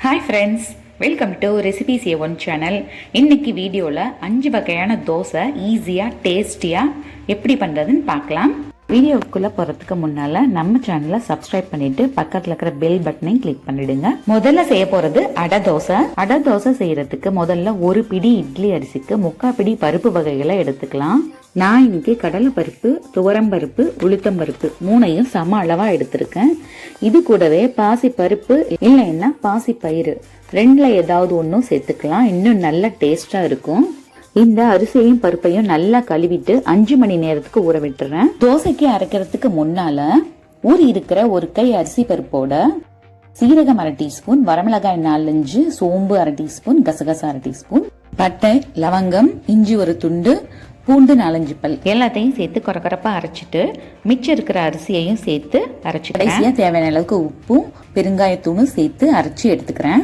Hi friends, welcome to recipes A1 channel. இன்னைக்கு வீடியோவில் 5 வகையான தோசை ஈஸியாக டேஸ்டியாக எப்படி பண்ணுறதுன்னு பார்க்கலாம். வீடியோக்குள்ளே போகிறதுக்கு முன்னால் நம்ம சேனலை சப்ஸ்கிரைப் பண்ணிவிட்டு பக்கத்தில் இருக்கிற பெல் பட்டனையும் கிளிக் பண்ணிவிடுங்க. முதல்ல செய்ய போகிறது அடை தோசை. அடை தோசை செய்கிறதுக்கு முதல்ல ஒரு பிடி இட்லி அரிசிக்கு 3/4 பிடி பருப்பு வகைகளை எடுத்துக்கலாம். நான் இன்னைக்கு கடலை பருப்பு, துவரம் பருப்பு, உளுத்தம் பருப்பு 3ஐயும் சம அளவாக எடுத்திருக்கேன். இது கூடவே பாசி பருப்பு இல்லைன்னா பாசி பயிறு 2ல் ஏதாவது ஒன்றும் சேர்த்துக்கலாம். இன்னும் நல்ல டேஸ்டாக இருக்கும். இந்த அரிசியையும் பருப்பையும் நல்லா கழுவிட்டு 5 மணி நேரத்துக்கு ஊற விட்டுறேன். தோசைக்கு அரைக்கிறதுக்கு முன்னால ஊறி இருக்கிற ஒரு கை அரிசி பருப்போட சீரகம் 1/2 டீஸ்பூன், வரமிளகாய் 4-5, சோம்பு 1/2 டீஸ்பூன், கசகசா 1/2 டீஸ்பூன், பட்டை, லவங்கம், இஞ்சி ஒரு துண்டு, பூண்டு 4-5 பல் எல்லாத்தையும் சேர்த்து கொரகொரப்பா அரைச்சிட்டு மிச்சம் இருக்கிற அரிசியையும் சேர்த்து அரைச்சி கடைசியா தேவையான அளவுக்கு உப்பும் பெருங்காயத்தூளும் சேர்த்து அரைச்சி எடுத்துக்கிறேன்.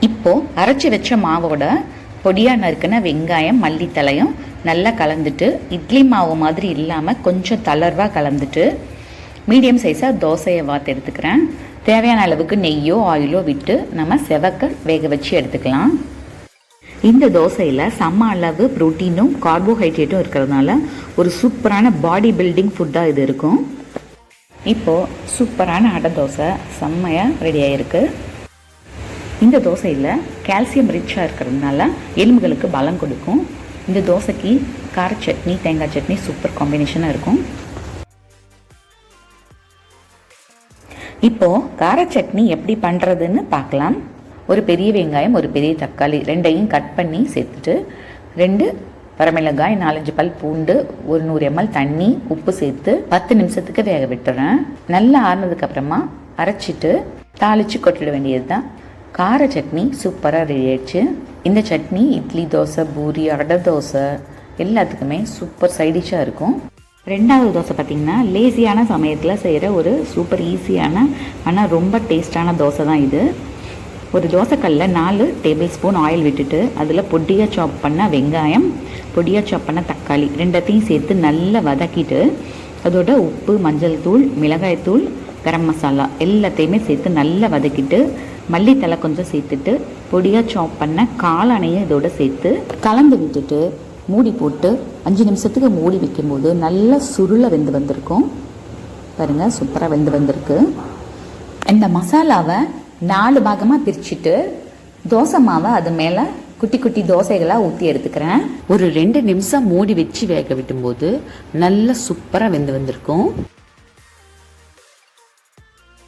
இப்போ அரைச்சி வச்ச மாவோட பொடியா நறுக்கின வெங்காயம், மல்லித்தலையும் நல்லா கலந்துட்டு இட்லி மாவு மாதிரி இல்லாமல் கொஞ்சம் தளர்வா கலந்துட்டு மீடியம் சைஸாக தோசையை வாத்து எடுத்துக்கிறேன். தேவையான அளவுக்கு நெய்யோ ஆயிலோ விட்டு நம்ம செவக்க வேக வச்சு எடுத்துக்கலாம். இந்த தோசையில் சம அளவு புரோட்டீனும் கார்போஹைட்ரேட்டும் இருக்கிறதுனால ஒரு சூப்பரான பாடி பில்டிங் ஃபுட்டாக இது இருக்கும். இப்போது சூப்பரான அடை தோசை செம்மையாக ரெடி ஆகிருக்கு. இந்த தோசையில் கால்சியம் ரிச்சாக இருக்கிறதுனால எலும்புகளுக்கு பலம் கொடுக்கும். இந்த தோசைக்கு கார சட்னி, தேங்காய் சட்னி சூப்பர் காம்பினேஷனாக இருக்கும். இப்போது கார சட்னி எப்படி பண்ணுறதுன்னு பார்க்கலாம். ஒரு பெரிய வெங்காயம், ஒரு பெரிய தக்காளி 2ஐயும் கட் பண்ணி சேர்த்துட்டு 2 வரமிளகாய், 4-5 பல் பூண்டு, ஒரு 100 ml தண்ணி, உப்பு சேர்த்து 10 நிமிஷத்துக்கு வேக விட்டுறேன். நல்லா ஆறுனதுக்கு அப்புறமா அரைச்சிட்டு தாளித்து கொட்டிட வேண்டியது தான். கார சட்னி சூப்பராக ரெடி ஆயிடுச்சு. இந்த சட்னி இட்லி தோசை, பூரி, அடை தோசை எல்லாத்துக்குமே சூப்பர் சைடிஷாக இருக்கும். 2வது தோசை பார்த்திங்கன்னா லேசியான சமயத்தில் செய்கிற ஒரு சூப்பர் ஈஸியான ஆனால் ரொம்ப டேஸ்டான தோசை தான் இது. ஒரு தோசைக்கல்ல 4 டேபிள் ஸ்பூன் ஆயில் விட்டுட்டு அதில் பொடியாக சாப் பண்ண வெங்காயம், பொடியாக சாப் பண்ண தக்காளி 2ஐயும் சேர்த்து நல்லா வதக்கிட்டு அதோட உப்பு, மஞ்சள் தூள், மிளகாய் தூள், கரம் மசாலா எல்லாத்தையுமே சேர்த்து நல்லா வதக்கிட்டு மல்லித்தலை கொஞ்சம் சேர்த்துட்டு பொடியாக சாப் பண்ண காளானையும் இதோட சேர்த்து கலந்து விட்டுட்டு மூடி போட்டு 5 நிமிஷத்துக்கு மூடி வைக்கும்போது நல்லா சுருளை வெந்து வந்திருக்கும். பாருங்கள், சூப்பராக வெந்து வந்திருக்கு. இந்த மசாலாவை 4 பாகமாக பிரிச்சுட்டு தோசை மாவை அது மேலே குட்டி குட்டி தோசைகளாக ஊற்றி எடுத்துக்கிறேன். ஒரு 2 நிமிஷம் மூடி வச்சு வேக விட்டும்போது நல்லா சூப்பராக வெந்து வந்திருக்கும்.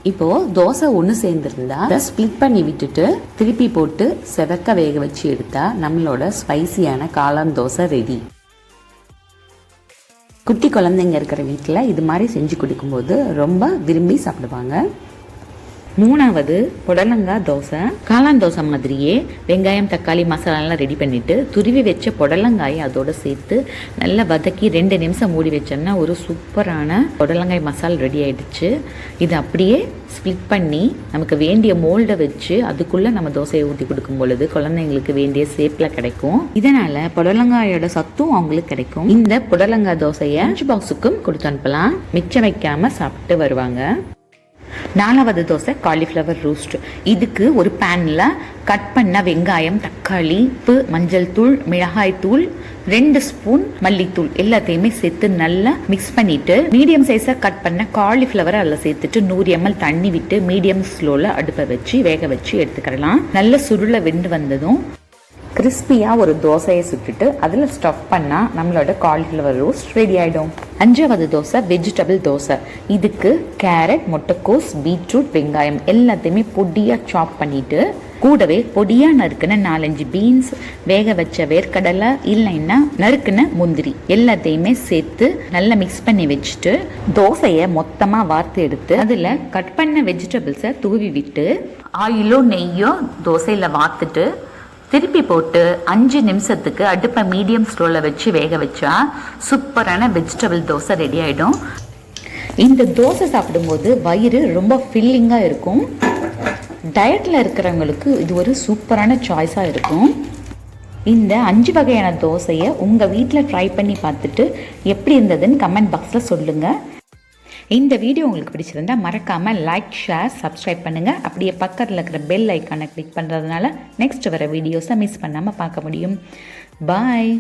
இப்போது தோசை ஒன்று சேர்ந்துருந்தா ஸ்ப்ளிட் பண்ணி விட்டுட்டு திருப்பி போட்டு செவக்க வேக வச்சு எடுத்தா நம்மளோட ஸ்பைசியான காளான் தோசை ரெடி. குட்டி குழந்தைங்க இருக்கிற வீட்டில் இது மாதிரி செஞ்சு கொடுக்கும்போது ரொம்ப விரும்பி சாப்பிடுவாங்க. 3வது புடலங்காய் தோசை. காளான் தோசை மாதிரியே வெங்காயம், தக்காளி, மசாலாலாம் ரெடி பண்ணிவிட்டு துருவி வச்ச புடலங்காயை அதோடு சேர்த்து நல்லா வதக்கி 2 நிமிஷம் மூடி வச்சோன்னா ஒரு சூப்பரான புடலங்காய் மசாலா ரெடி ஆகிடுச்சு. இது அப்படியே ஸ்ப்ளிட் பண்ணி நமக்கு வேண்டிய மோல்டை வச்சு அதுக்குள்ளே நம்ம தோசையை ஊற்றி கொடுக்கும் பொழுது குழந்தைங்களுக்கு வேண்டிய ஷேப்பில் கிடைக்கும். இதனால் புடலங்காயோட சத்தும் அவங்களுக்கு கிடைக்கும். இந்த புடலங்காய் தோசையை லஞ்ச் பாக்ஸுக்கும் கொடுத்து அனுப்பலாம். மிச்சம் வைக்காமல் சாப்பிட்டு வருவாங்க. 4வது தோசை காலிஃப்ளவர் ரோஸ்ட். இதுக்கு ஒரு பேனில் கட் பண்ண வெங்காயம், தக்காளி, உப்பு, மஞ்சள் தூள், மிளகாய் தூள், 2 ஸ்பூன் மல்லித்தூள் எல்லாத்தையுமே சேர்த்து நல்லா மிக்ஸ் பண்ணிட்டு மீடியம் சைஸாக கட் பண்ண காலிஃப்ளவரை அதில் சேர்த்துட்டு 100 ml தண்ணி விட்டு மீடியம் ஸ்லோவில் அடுப்பை வச்சு வேக வச்சு எடுத்துக்கலாம். நல்ல சுருளை வெந்து வந்ததும் கிறிஸ்பியாக ஒரு தோசையை சுட்டுட்டு அதில் ஸ்டஃப் பண்ணால் நம்மளோட காலிஃப்ளவர் ரோஸ்ட் ரெடி ஆகிடும். 5வது தோசை வெஜிடபிள் தோசை. இதுக்கு கேரட், முட்டைக்கோஸ், பீட்ரூட், வெங்காயம் எல்லாத்தையுமே பொடியாக சாப் பண்ணிவிட்டு கூடவே பொடியாக நறுக்குன 4-5 பீன்ஸ், வேக வச்ச வேர்க்கடலை இல்லைன்னா நறுக்குன முந்திரி எல்லாத்தையுமே சேர்த்து நல்லா மிக்ஸ் பண்ணி வச்சுட்டு தோசையை மொத்தமாக வார்த்து எடுத்து அதில் கட் பண்ண வெஜிடபிள்ஸை தூவி விட்டு ஆயிலோ நெய்யோ தோசையில் வார்த்துட்டு திருப்பி போட்டு 5 நிமிஷத்துக்கு அடுப்பை மீடியம் ஸ்லோவில் வச்சு வேக வச்சா சூப்பரான வெஜிடபிள் தோசை ரெடி ஆகிடும். இந்த தோசை சாப்பிடும்போது வயிறு ரொம்ப ஃபில்லிங்காக இருக்கும். டயட்டில் இருக்கிறவங்களுக்கு இது ஒரு சூப்பரான சாய்ஸாக இருக்கும். இந்த 5 வகையான தோசையை உங்கள் வீட்டில் ட்ரை பண்ணி பார்த்துட்டு எப்படி இருந்ததுன்னு கமெண்ட் பாக்ஸில் சொல்லுங்கள். இந்த வீடியோ உங்களுக்கு பிடிச்சிருந்தா மறக்காமல் லைக், ஷேர், சப்ஸ்கிரைப் பண்ணுங்கள். அப்படியே பக்கத்தில் இருக்கிற பெல் ஐக்கானை கிளிக் பண்ணுறதுனால நெக்ஸ்ட் வர வீடியோஸை மிஸ் பண்ணாமல் பார்க்க முடியும். பாய்.